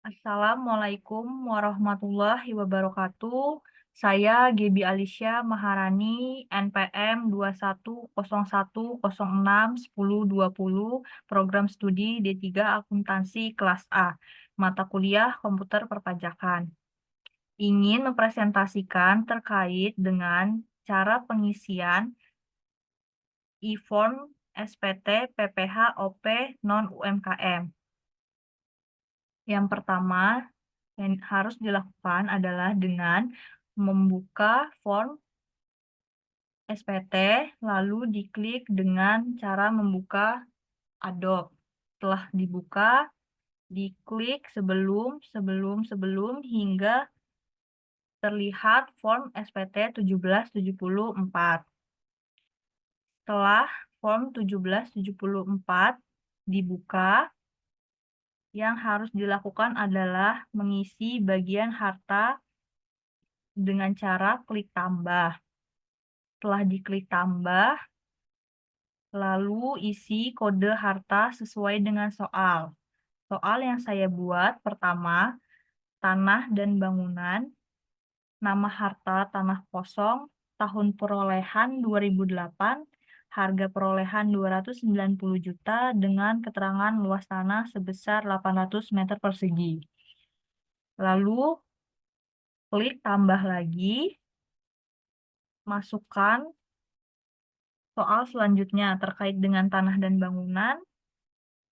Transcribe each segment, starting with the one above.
Assalamualaikum warahmatullahi wabarakatuh. Saya Gebi Alisya Maharani, NPM 2101061020, Program Studi D3 Akuntansi Kelas A, Mata Kuliah Komputer Perpajakan. Ingin mempresentasikan terkait dengan cara pengisian e-form SPT PPH OP non-UMKM. Yang pertama yang harus dilakukan adalah dengan membuka form SPT, lalu diklik dengan cara membuka Adobe. Setelah dibuka, diklik sebelum hingga terlihat form SPT 1774. Setelah form 1774 dibuka, yang harus dilakukan adalah mengisi bagian harta dengan cara klik tambah. Setelah diklik tambah, lalu isi kode harta sesuai dengan soal. Soal yang saya buat pertama, tanah dan bangunan, nama harta tanah kosong, tahun perolehan 2008, harga perolehan 290 juta dengan keterangan luas tanah sebesar 800 meter persegi. Lalu klik tambah lagi, masukkan soal selanjutnya terkait dengan tanah dan bangunan,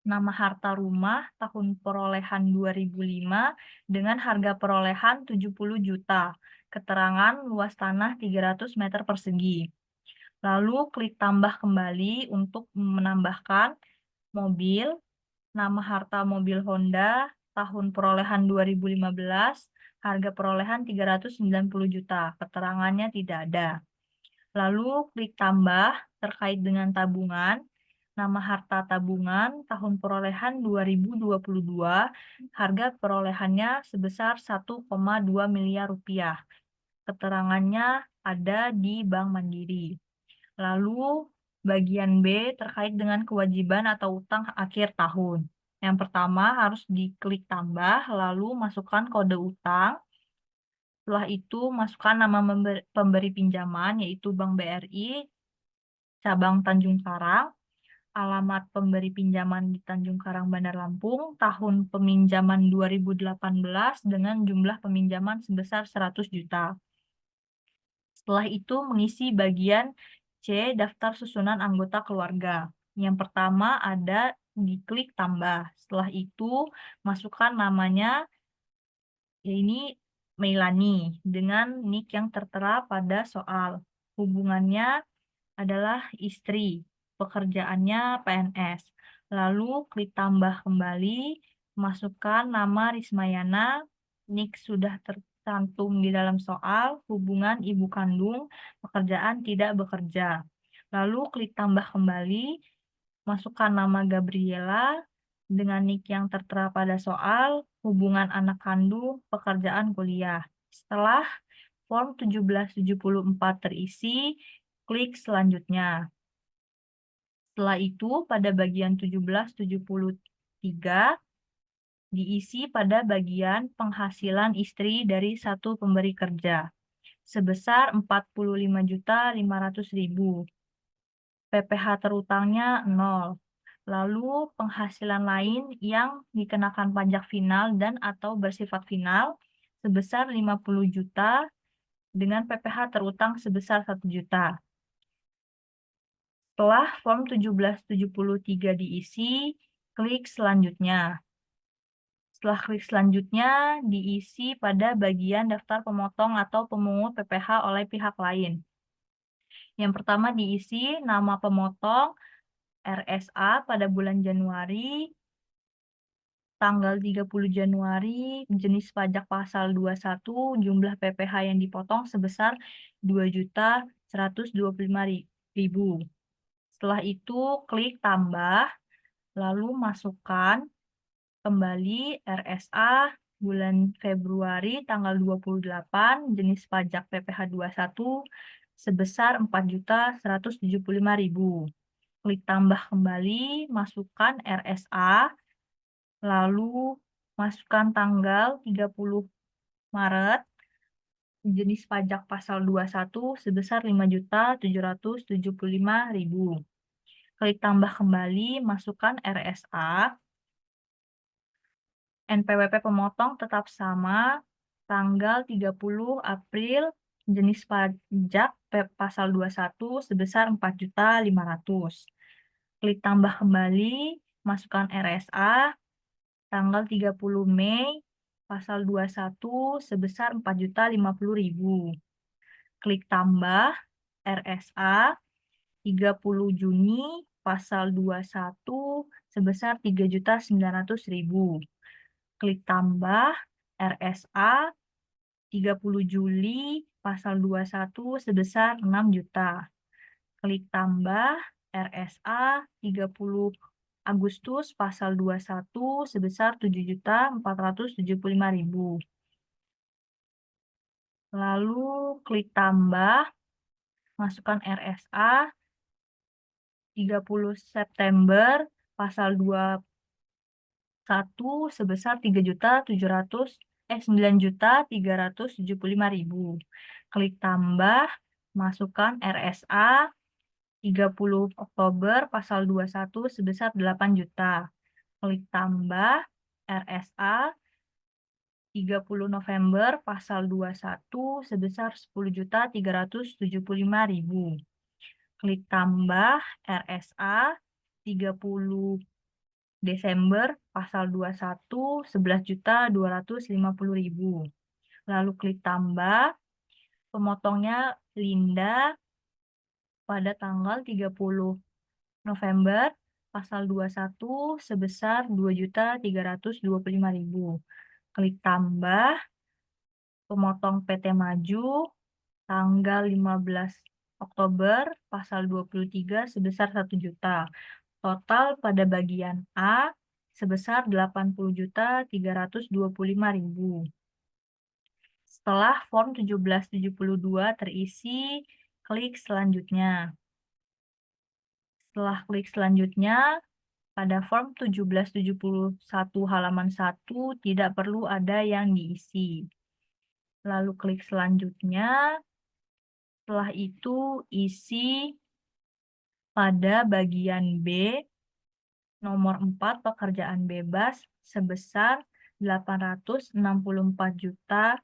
nama harta rumah tahun perolehan 2005 dengan harga perolehan 70 juta, keterangan luas tanah 300 meter persegi. Lalu klik tambah kembali untuk menambahkan mobil, nama harta mobil Honda tahun perolehan 2015, harga perolehan 390 juta, keterangannya tidak ada. Lalu klik tambah terkait dengan tabungan, nama harta tabungan tahun perolehan 2022, harga perolehannya sebesar 1,2 miliar rupiah. Keterangannya ada di Bank Mandiri. Lalu bagian B terkait dengan kewajiban atau utang akhir tahun. Yang pertama harus diklik tambah, lalu masukkan kode utang. Setelah itu masukkan nama pemberi pinjaman yaitu Bank BRI, cabang Tanjung Karang, alamat pemberi pinjaman di Tanjung Karang, Bandar Lampung, tahun peminjaman 2018 dengan jumlah peminjaman sebesar 100 juta. Setelah itu mengisi bagian C, daftar susunan anggota keluarga. Yang pertama ada diklik tambah. Setelah itu masukkan namanya, ini Meilani dengan nick yang tertera pada soal. Hubungannya adalah istri, pekerjaannya PNS. Lalu klik tambah kembali, masukkan nama Rismayana, nick sudah tercantum di dalam soal, hubungan ibu kandung, pekerjaan tidak bekerja. Lalu klik tambah kembali, masukkan nama Gabriela dengan nick yang tertera pada soal, hubungan anak kandung, pekerjaan kuliah. Setelah form 1774 terisi, klik selanjutnya. Setelah itu, pada bagian 1773 diisi pada bagian penghasilan istri dari satu pemberi kerja sebesar 45.500.000. PPh terutangnya 0. Lalu penghasilan lain yang dikenakan pajak final dan atau bersifat final sebesar 50 juta dengan PPh terutang sebesar 1 juta. Setelah form 1773 diisi, klik selanjutnya. Setelah klik selanjutnya, diisi pada bagian daftar pemotong atau pemungut PPh oleh pihak lain. Yang pertama diisi nama pemotong, RSA pada bulan Januari, tanggal 30 Januari, jenis pajak pasal 21, jumlah PPh yang dipotong sebesar 2.125.000. Setelah itu klik tambah, lalu masukkan kembali RSA bulan Februari tanggal 28, jenis pajak PPh 21 sebesar 4.175.000. Klik tambah kembali, masukkan RSA, lalu Masukkan tanggal 30 Maret, jenis pajak pasal 21 sebesar 5.775.000. Klik tambah kembali, masukkan RSA. NPWP pemotong tetap sama, tanggal 30 April, jenis pajak pasal 21 sebesar 4.500.000. Klik tambah kembali, masukkan RSA, tanggal 30 Mei, pasal 21 sebesar 4.050.000. Klik tambah RSA, 30 Juni, pasal 21 sebesar 3.900.000. Klik tambah RSA, 30 Juli, pasal 21 sebesar 6 juta. Klik tambah RSA, 30 Agustus, pasal 21 sebesar 7.475.000. Lalu klik tambah, masukkan RSA, 30 September, pasal 21 sebesar 9.375.000. Klik tambah, masukkan RSA, 30 Oktober, pasal 21 sebesar 8 juta. Klik tambah RSA, 30 November, pasal 21 sebesar 10.375.000. Klik tambah RSA, 30 Desember, pasal 21 11.250.000. Lalu klik tambah, pemotongnya Linda pada tanggal 30 November, pasal 21 sebesar 2.325.000. Klik tambah, pemotong PT Maju tanggal 15 Oktober, pasal 23 sebesar 1 juta. Total pada bagian A sebesar 80.325.000. Setelah form 1772 terisi, klik selanjutnya. Setelah klik selanjutnya, pada form 1771 halaman 1 tidak perlu ada yang diisi. Lalu klik selanjutnya. Setelah itu isi pada bagian B nomor 4 pekerjaan bebas sebesar 864 juta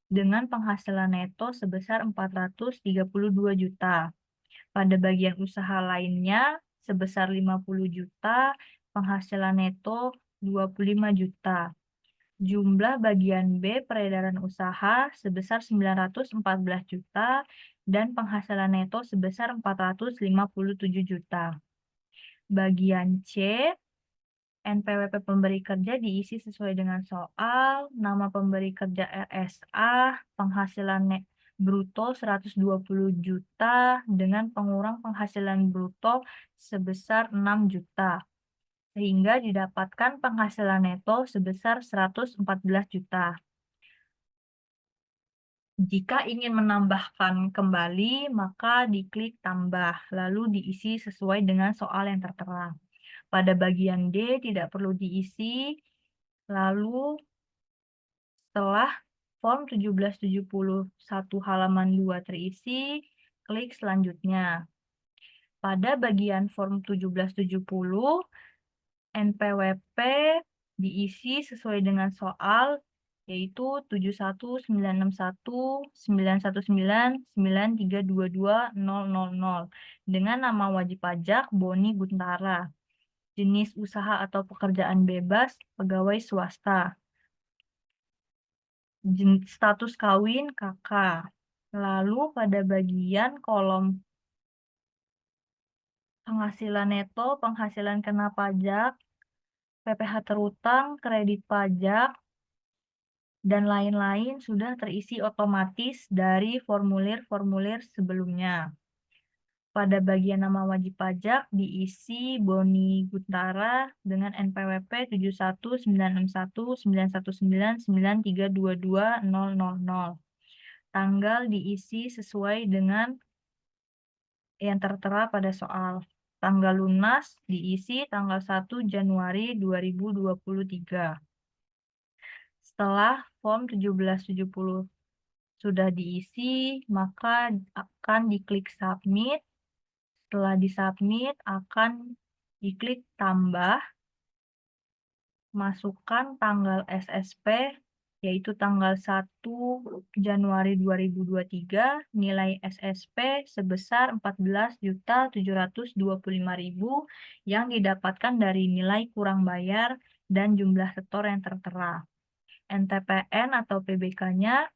dengan penghasilan neto sebesar 432 juta. Pada bagian usaha lainnya sebesar 50 juta, penghasilan neto 25 juta. Jumlah bagian B peredaran usaha sebesar 914 juta dan penghasilan neto sebesar 457 juta. Bagian C, NPWP pemberi kerja diisi sesuai dengan soal, nama pemberi kerja RSA, penghasilan bruto 120 juta dengan pengurang penghasilan bruto sebesar 6 juta. Sehingga didapatkan penghasilan neto sebesar 114 juta. Jika ingin menambahkan kembali, maka diklik tambah, lalu diisi sesuai dengan soal yang tertera. Pada bagian D tidak perlu diisi, lalu setelah form 1771 halaman 2 terisi, klik selanjutnya. Pada bagian form 1770, NPWP diisi sesuai dengan soal, yaitu 719199199322000 dengan nama wajib pajak Boni Guntara. Jenis usaha atau pekerjaan bebas pegawai swasta. Status kawin kakak. Lalu pada bagian kolom penghasilan neto, penghasilan kena pajak, PPh terutang, kredit pajak, dan lain-lain sudah terisi otomatis dari formulir-formulir sebelumnya. Pada bagian nama wajib pajak diisi Boni Guntara dengan NPWP 71919919993222000. Tanggal diisi sesuai dengan yang tertera pada soal. Tanggal lunas diisi tanggal 1 Januari 2023. Setelah form 1770 sudah diisi, maka akan diklik submit. Setelah disubmit, akan diklik tambah, masukkan tanggal SSP, yaitu tanggal 1 Januari 2023, nilai SSP sebesar 14.725.000 yang didapatkan dari nilai kurang bayar dan jumlah setor yang tertera. NTPN atau PBK-nya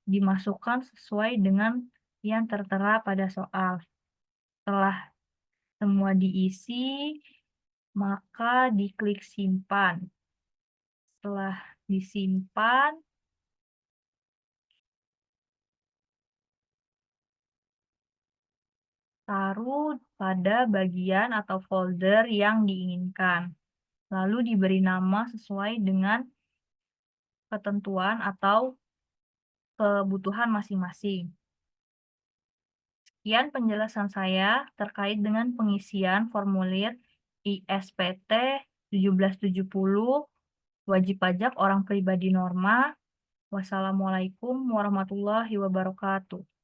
dimasukkan sesuai dengan yang tertera pada soal. Setelah semua diisi, maka diklik simpan. Setelah disimpan, taruh pada bagian atau folder yang diinginkan. Lalu diberi nama sesuai dengan ketentuan atau kebutuhan masing-masing. Sekian penjelasan saya terkait dengan pengisian formulir ISPT 1770 wajib pajak orang pribadi norma. Wassalamualaikum warahmatullahi wabarakatuh.